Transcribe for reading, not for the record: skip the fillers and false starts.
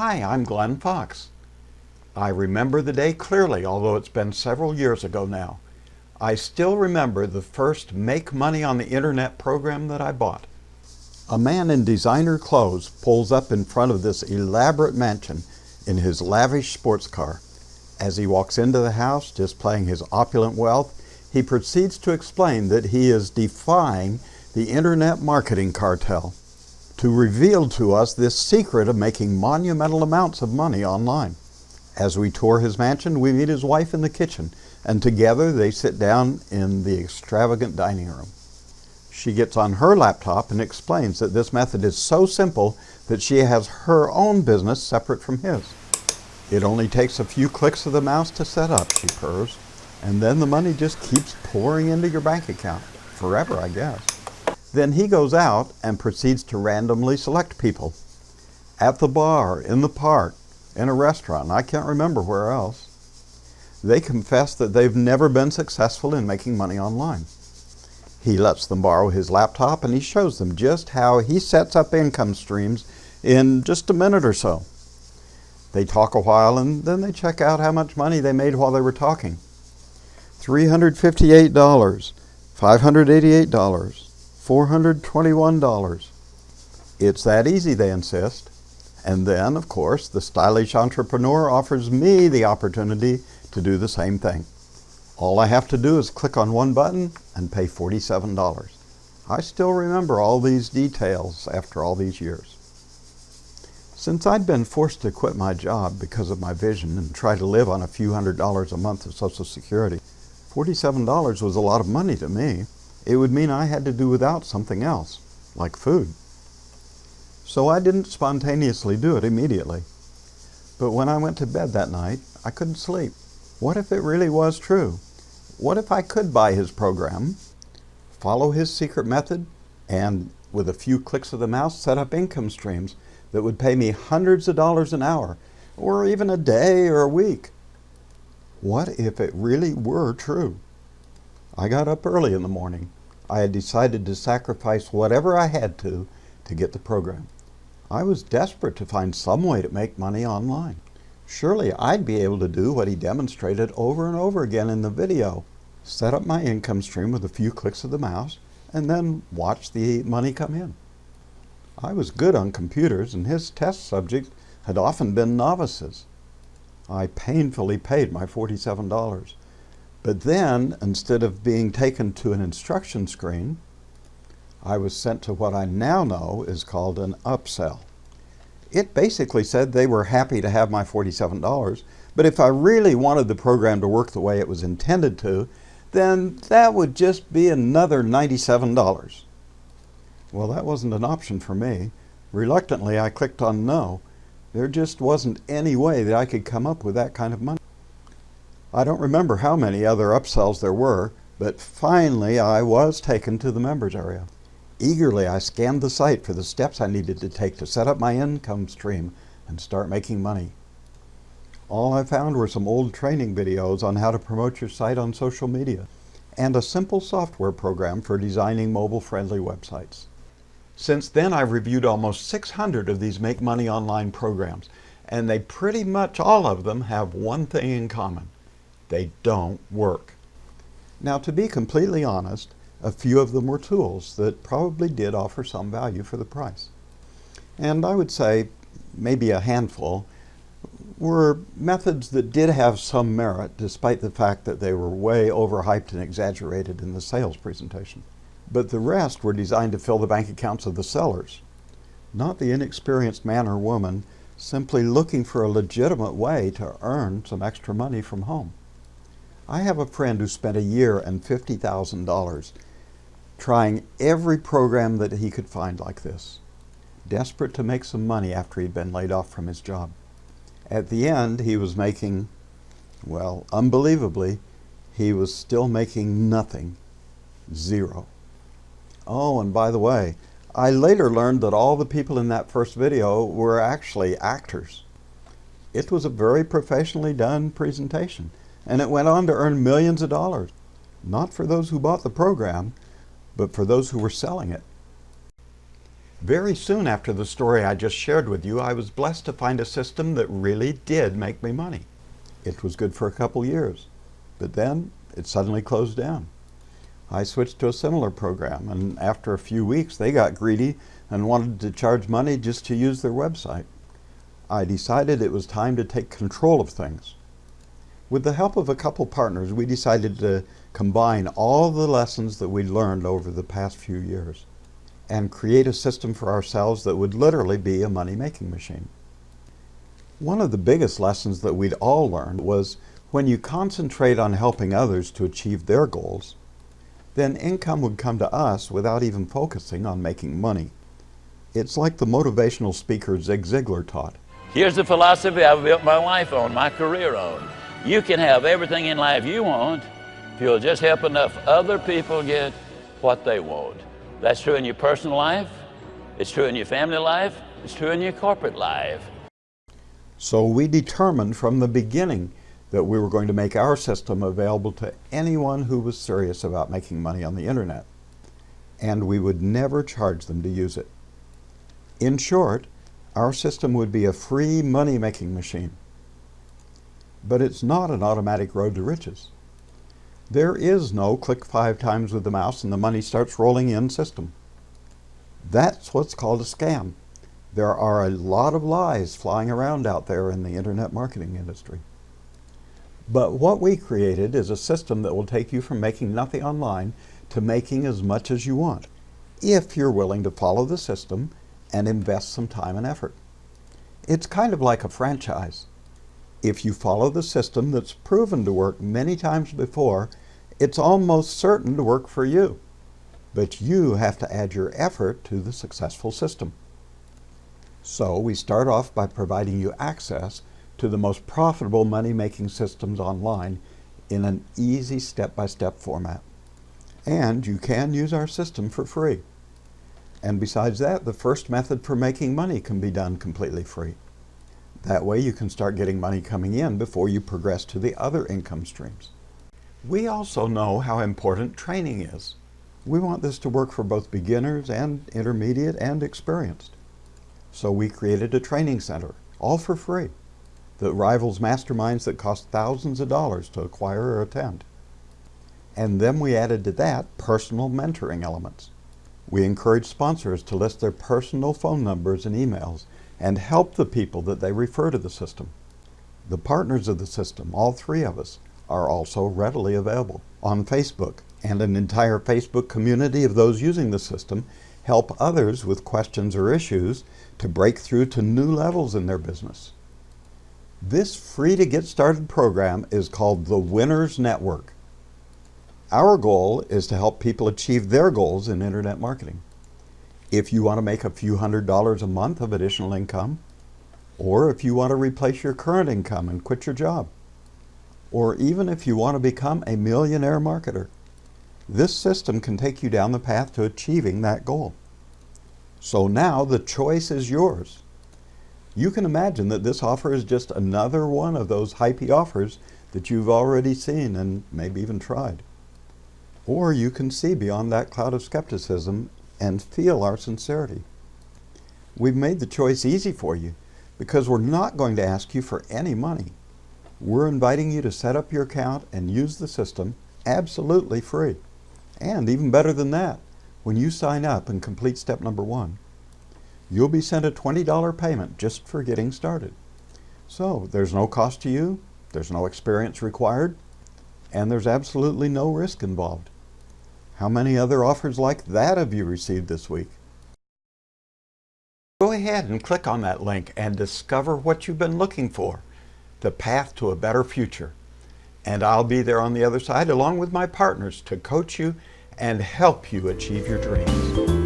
Hi, I'm Glenn Fox. I remember the day clearly, although it's been several years ago now. I still remember the first Make Money on the Internet program that I bought. A man in designer clothes pulls up in front of this elaborate mansion in his lavish sports car. As he walks into the house, displaying his opulent wealth, he proceeds to explain that he is defying the Internet marketing cartel to reveal to us this secret of making monumental amounts of money online. As we tour his mansion, we meet his wife in the kitchen, and together they sit down in the extravagant dining room. She gets on her laptop and explains that this method is so simple that she has her own business separate from his. It only takes a few clicks of the mouse to set up, she purrs, and then the money just keeps pouring into your bank account. Forever, I guess. Then he goes out and proceeds to randomly select people. At the bar, in the park, in a restaurant, I can't remember where else. They confess that they've never been successful in making money online. He lets them borrow his laptop and he shows them just how he sets up income streams in just a minute or so. They talk a while and then they check out how much money they made while they were talking. $358, $588, $421. It's that easy, they insist. And then, of course, the stylish entrepreneur offers me the opportunity to do the same thing. All I have to do is click on one button and pay $47. I still remember all these details after all these years. Since I'd been forced to quit my job because of my vision and try to live on a few $100s a month of Social Security, $47 was a lot of money to me. It would mean I had to do without something else, like food. So I didn't spontaneously do it immediately. But when I went to bed that night, I couldn't sleep. What if it really was true? What if I could buy his program, follow his secret method, and with a few clicks of the mouse set up income streams that would pay me hundreds of dollars an hour, or even a day or a week? What if it really were true? I got up early in the morning. I had decided to sacrifice whatever I had to get the program. I was desperate to find some way to make money online. Surely I'd be able to do what he demonstrated over and over again in the video. Set up my income stream with a few clicks of the mouse and then watch the money come in. I was good on computers and his test subjects had often been novices. I painfully paid my $47. But then, instead of being taken to an instruction screen, I was sent to what I now know is called an upsell. It basically said they were happy to have my $47, but if I really wanted the program to work the way it was intended to, then that would just be another $97. Well, that wasn't an option for me. Reluctantly, I clicked on no. There just wasn't any way that I could come up with that kind of money. I don't remember how many other upsells there were, but finally I was taken to the members area. Eagerly I scanned the site for the steps I needed to take to set up my income stream and start making money. All I found were some old training videos on how to promote your site on social media and a simple software program for designing mobile-friendly websites. Since then I've reviewed almost 600 of these Make Money Online programs, and they pretty much all of them have one thing in common. They don't work. Now, to be completely honest, a few of them were tools that probably did offer some value for the price. And I would say maybe a handful were methods that did have some merit despite the fact that they were way overhyped and exaggerated in the sales presentation. But the rest were designed to fill the bank accounts of the sellers, not the inexperienced man or woman simply looking for a legitimate way to earn some extra money from home. I have a friend who spent a year and $50,000 trying every program that he could find like this, desperate to make some money after he'd been laid off from his job. At the end, he was making, well, unbelievably, he was still making nothing, zero. Oh, and by the way, I later learned that all the people in that first video were actually actors. It was a very professionally done presentation, and it went on to earn millions of dollars, not for those who bought the program, but for those who were selling it. Very soon after the story I just shared with you, I was blessed to find a system that really did make me money. It was good for a couple years, but then it suddenly closed down. I switched to a similar program, and after a few weeks they got greedy and wanted to charge money just to use their website. I decided it was time to take control of things. With the help of a couple partners, we decided to combine all the lessons that we learned over the past few years and create a system for ourselves that would literally be a money-making machine. One of the biggest lessons that we'd all learned was when you concentrate on helping others to achieve their goals, then income would come to us without even focusing on making money. It's like the motivational speaker Zig Ziglar taught. Here's the philosophy I've built my life on, my career on. You can have everything in life you want if you'll just help enough other people get what they want. That's true in your personal life, it's true in your family life, it's true in your corporate life. So we determined from the beginning that we were going to make our system available to anyone who was serious about making money on the internet. And we would never charge them to use it. In short, our system would be a free money-making machine. But it's not an automatic road to riches. There is no click 5 times with the mouse and the money starts rolling in system. That's what's called a scam. There are a lot of lies flying around out there in the internet marketing industry. But what we created is a system that will take you from making nothing online to making as much as you want, if you're willing to follow the system and invest some time and effort. It's kind of like a franchise. If you follow the system that's proven to work many times before, it's almost certain to work for you. But you have to add your effort to the successful system. So we start off by providing you access to the most profitable money-making systems online in an easy step-by-step format. And you can use our system for free. And besides that, the first method for making money can be done completely free. That way you can start getting money coming in before you progress to the other income streams. We also know how important training is. We want this to work for both beginners and intermediate and experienced. So we created a training center, all for free, that rivals masterminds that cost thousands of dollars to acquire or attend. And then we added to that personal mentoring elements. We encourage sponsors to list their personal phone numbers and emails and help the people that they refer to the system. The partners of the system, all 3 of us, are also readily available on Facebook, and an entire Facebook community of those using the system help others with questions or issues to break through to new levels in their business. This free to get started program is called the Winners Network. Our goal is to help people achieve their goals in internet marketing. If you want to make a few $100s a month of additional income, or if you want to replace your current income and quit your job, or even if you want to become a millionaire marketer, this system can take you down the path to achieving that goal. So now the choice is yours. You can imagine that this offer is just another one of those hypey offers that you've already seen and maybe even tried. Or you can see beyond that cloud of skepticism and feel our sincerity. We've made the choice easy for you because we're not going to ask you for any money. We're inviting you to set up your account and use the system absolutely free. And even better than that, when you sign up and complete step number 1, you'll be sent a $20 payment just for getting started. So there's no cost to you, there's no experience required, and there's absolutely no risk involved. How many other offers like that have you received this week? Go ahead and click on that link and discover what you've been looking for, the path to a better future. And I'll be there on the other side along with my partners to coach you and help you achieve your dreams.